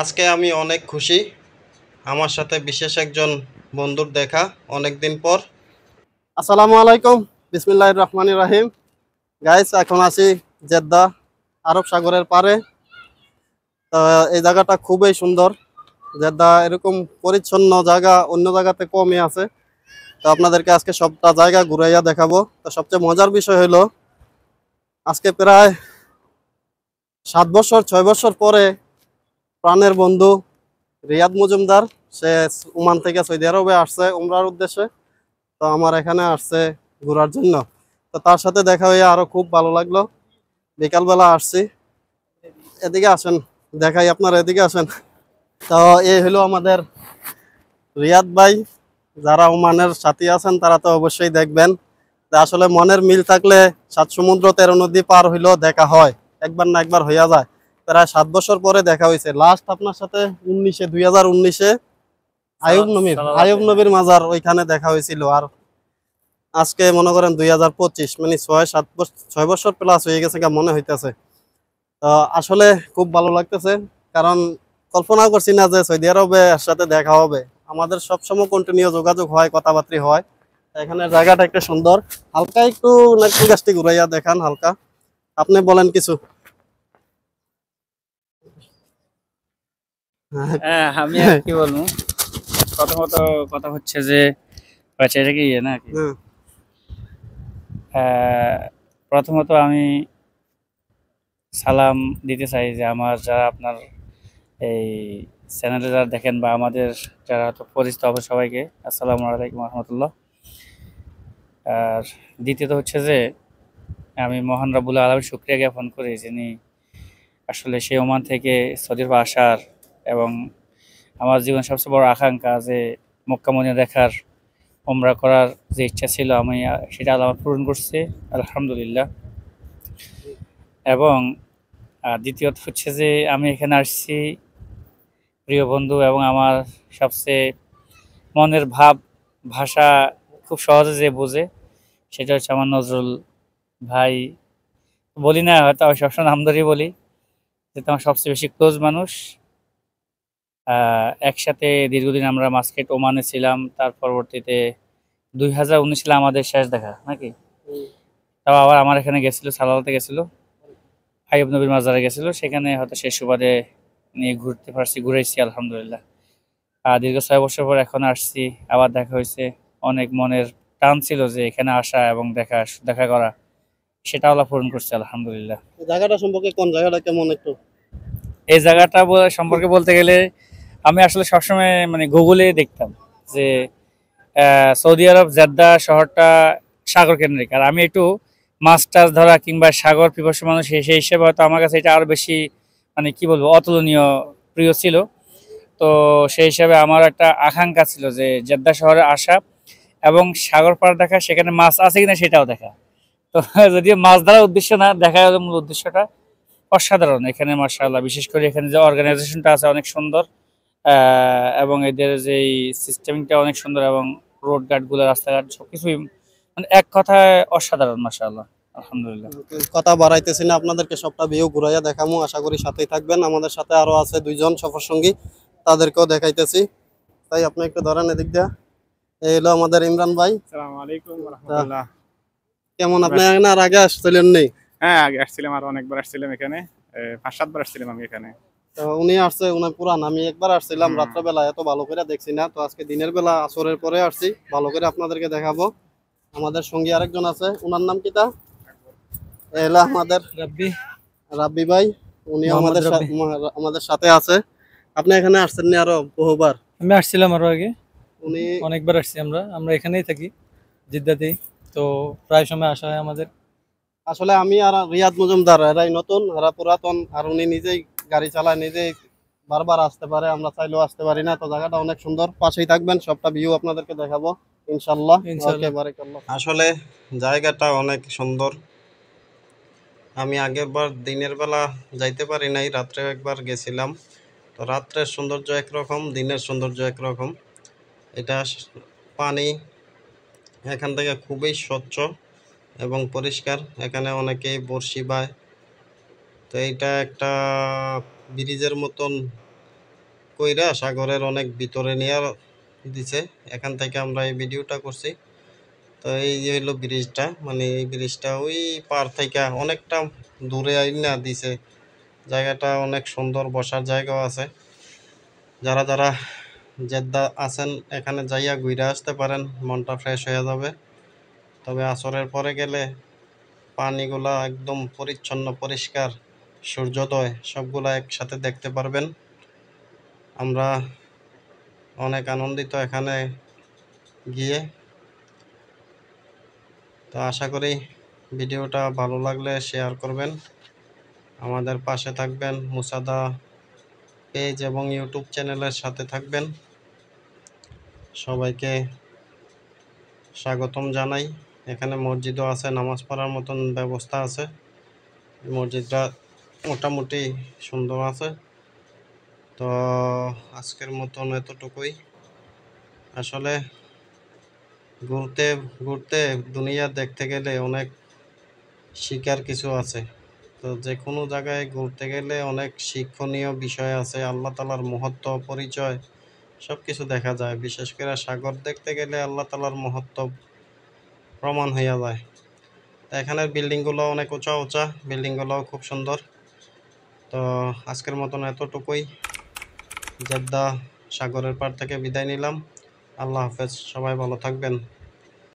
আজকে আমি অনেক খুশি। আমার সাথে বিশেষ একজন বন্ধুর দেখা অনেক দিন পর। আসসালামু আলাইকুম, বিসমিল্লাহির রহমানির রহিম। গাইস, এখন আছি জেদ্দা, আরব সাগরের পারে। তো এই জায়গাটা খুবই সুন্দর। জেদ্দা এরকম পরিচ্ছন্ন জায়গা অন্য জায়গাতে কমই আছে। তো আপনাদেরকে আজকে সবটা জায়গা ঘুরাইয়া দেখাবো। তো সবচেয়ে মজার বিষয় হলো আজকে প্রায় 7 বছর 6 বছর পরে প্রাণের বন্ধু রিয়াদ মজুমদার, সে ওমান থেকে সৌদি আরবে আসছে উমরার উদ্দেশ্যে। তো আমার এখানে আসছে ঘোরার জন্য। তো তার সাথে দেখা হয়ে আরো খুব ভালো লাগলো। বিকালবেলা আসছি। এদিকে আসেন, দেখাই আপনার, এদিকে আসেন। তো এই হলো আমাদের রিয়াদ ভাই। যারা ওমানের সাথী আছেন তারা তো অবশ্যই দেখবেন। তা আসলে মনের মিল থাকলে 7 সমুদ্র 13 নদী পার হইলেও দেখা হয়, একবার না একবার হইয়া যায়। প্রায় 7 বছর পরে দেখা হয়েছে লাস্ট আপনার সাথে 2019-এ আইয়ুব নবীর মাজার ওইখানে দেখা হয়েছিল। আর আজকে মনে করেন 2025, মানে 6 বছর প্লাস হয়ে গেছে মনে হইতেছে। তো আসলে খুব ভালো লাগতেছে, কারণ কল্পনা করছি না যে সৌদি আরবে এর সাথে দেখা হবে। আমাদের সবসময় কন্টিনিউ যোগাযোগ হয়, কথাবার্তা হয়। এখানে জায়গাটা একটু সুন্দর। হালকা একটু নারকেল গাছটি ঘুরাইয়া দেখান হালকা, আপনি বলেন কিছু। হ্যাঁ, আমি আর কি বলবো। প্রথমত কথা হচ্ছে যে আচ্ছা, এটা কি নাকি আহ, প্রথমত আমি সালাম দিতে চাই যে আমার যারা আপনার এই চ্যানেলে যারা দেখেন বা আমাদের যারা তো পরিচিত হবে সবাইকে আসসালামু আলাইকুম রহমতুল্লাহ। আর দ্বিতীয়ত হচ্ছে যে আমি মহান রব্বুল আলামিনের শুকরিয়া জ্ঞাপন করি যিনি আসলে সেই ওমান থেকে সৌদি আরবে আসার এবং আমার জীবনের সবচেয়ে বড় আকাঙ্ক্ষা যে মক্কা মদিনা দেখার, ওমরা করার যে ইচ্ছা ছিল আমি সেটা আল্লাহ আমার পূরণ করছে আলহামদুলিল্লাহ। এবং দ্বিতীয়ত হচ্ছে যে আমি এখানে আসছি প্রিয় বন্ধু এবং আমার সবচেয়ে মনের ভাব ভাষা খুব সহজে যে বোঝে সেটা হচ্ছে আমার নজরুল ভাই। বলি না হয়তো, আমি সবসময় নাম ধরেই বলি যেহেতু আমার সবচেয়ে বেশি ক্লোজ মানুষ। একসাথে দীর্ঘদিন আমরা মাস্কেট ওমানে ছিলাম, তার পরবর্তীতে 2019 সালে আমাদের শেষ দেখা নাকি। তাও আবার আমার এখানে গেছিল, সালালাতে গেছিল, আইয়ুব নবীর মাজারে গেছিল, সেখানে হয়তো শেষ সুবাদে নিয়ে ঘুরতে পারছি, ঘুরেছি আলহামদুলিল্লাহ। আর দীর্ঘ 6 বছর পর এখন আসছি, আবার দেখা হয়েছে। অনেক মনের টান ছিল যে এখানে আসা এবং দেখা দেখা করা, সেটা আল্লাহ পূরণ করছে আলহামদুলিল্লাহ। জায়গাটা সম্পর্কে, কোন জায়গাটা কেমন একটু। এই জায়গাটা সম্পর্কে বলতে গেলে আমি আসলে সবসময় মানে গুগলে দেখতাম যে সৌদি আরব জেদ্দা শহরটা সাগর কেন্দ্রিক, আর আমি একটু মাছ টাছ ধরা কিংবা সাগর পিপাসু মানুষ, সেই হিসেবে হয়তো আমার কাছে এটা আরো বেশি মানে কি বলবো অতুলনীয় প্রিয় ছিল। তো সেই হিসাবে আমার একটা আকাঙ্ক্ষা ছিল যে জেদ্দা শহরে আসা এবং সাগর পাড় দেখা, সেখানে মাছ আছে কিনা সেটাও দেখা। তো যদিও মাছ ধরার উদ্দেশ্য না, দেখা গেল মূল উদ্দেশ্যটা অসাধারণ এখানে মাশাআল্লাহ। বিশেষ করে এখানে যে অর্গানাইজেশনটা আছে অনেক সুন্দর, এবং এদের যে সিস্টেমটা অনেক সুন্দর, এবং রোড গার্ড গুলো, রাস্তাঘাট সবকিছুই মানে এক কথায় অসাধারণ মাশাআল্লাহ আলহামদুলিল্লাহ। কথা বাড়াইতেছি না, আপনাদেরকে সবটা ভিউ ঘুরাইয়া দেখামু। আশা করি সাথেই থাকবেন। আমাদের সাথে আরো আছে 2 জন সফর সঙ্গী, তাদেরকেও দেখাইতেছি। তাই আপনি একটু ধরেন এদিক দিয়ে। এই হলো আমাদের ইমরান ভাই। আসসালামু আলাইকুম রাহমাতুল্লাহ। কেমন, আপনি এখানে আর আগে আসছিলেন নেই? হ্যাঁ, আগে আসছিলাম, আর অনেকবার আসছিলাম এখানে। 5-7 বার আসছিলাম আমি এখানে। তো উনি আসছে, উনার পুরান। আমি একবার আসছিলাম হুম। রাত্রেবেলা, এত ভালো করে দেখছি না। তো আজকে দিনের বেলা আসরের পরে আসছি, ভালো করে আপনাদেরকে দেখাবো। আমাদের সঙ্গী আরেকজন আছে, উনার নাম কিটা? এলা আমাদের রাব্বি রাব্বি ভাই। উনিও মোহাম্মদ আমাদের রাব্বি। আমাদের সাথে আছে। আপনি এখানে আসছেন নি আরো বহুবার? আমি আসছিলাম আরো আগে, উনি অনেকবার আসছি। আমরা আমরা এখানেই থাকি, জিদ্দাতেই। তো প্রায় সময় আসা হয় আমাদের। আসলে আমি আর রিয়াদ মজুমদার এরাই নতুন, এরা পুরাতন। আর উনি নিজেই গাড়ি চালায়, নিজেই বারবার আসতে পারে, আমরা চাইলেও আসতে পারি না। তো জায়গাটা অনেক সুন্দর, পাশেই থাকবেন, সবটা ভিউ আপনাদেরকে দেখাবো ইনশাল্লাহ। ওকে, বারাকাল্লাহ। আসলে জায়গাটা অনেক সুন্দর। আমি আগের বার দিনের বেলা যাইতে পারি নাই, রাত্রে একবার গেছিলাম। তো রাত্রের সৌন্দর্য একরকম, দিনের সৌন্দর্য একরকম। এটা পানি এখান থেকে খুবই স্বচ্ছ এবং পরিষ্কার। এখানে অনেকেই বড়শি বায়। তো এইটা একটা ব্রিজের মতন কইরা সাগরের অনেক ভিতরে নিয়ে দিছে। এখান থেকে আমরা এই ভিডিওটা করছি। তো এই যে হইলো ব্রিজটা, মানে এই ব্রিজটা ওই পার থেকে অনেকটা দূরে আইনা দিছে। জায়গাটা অনেক সুন্দর, বসার জায়গাও আছে। যারা যারা জেদ্দা আছেন এখানে যাইয়া ঘুরে আসতে পারেন, মনটা ফ্রেশ হয়ে যাবে। তবে আসরের পরে গেলে পানিগুলা একদম পরিচ্ছন্ন, পরিষ্কার, সূর্যোদয় সবগুলা একসাথে দেখতে পারবেন। আমরা অনেক আনন্দিত এখানে গিয়ে। তো আশা করি ভিডিওটা ভালো লাগলে শেয়ার করবেন, আমাদের পাশে থাকবেন, মুসাদা পেজ এবং ইউটিউব চ্যানেলের সাথে থাকবেন। সবাইকে স্বাগতম জানাই। এখানে মসজিদও আছে, নামাজ পড়ার মতন ব্যবস্থা আছে। মসজিদটা মোটামুটি সুন্দর আছে। তো আজকের মতন এতটুকুই। আসলে ঘুরতে ঘুরতে দুনিয়া দেখতে গেলে অনেক শিকার কিছু আছে। তো যে কোনো জায়গায় ঘুরতে গেলে অনেক শিক্ষণীয় বিষয় আছে, আল্লাহ তালার মহত্ব, পরিচয় সব কিছু দেখা যায়। বিশেষ করে সাগর দেখতে গেলে আল্লাহ তালার মহত্ব প্রমাণ হইয়া যায়। তো এখানের বিল্ডিংগুলো অনেক উঁচা উঁচা, বিল্ডিংগুলোও খুব সুন্দর। তো আজকের মতন এতটুকুই। জেদ্দা সাগরের পাড় থেকে বিদায় নিলাম। আল্লাহ হাফেজ, সবাই ভালো থাকবেন।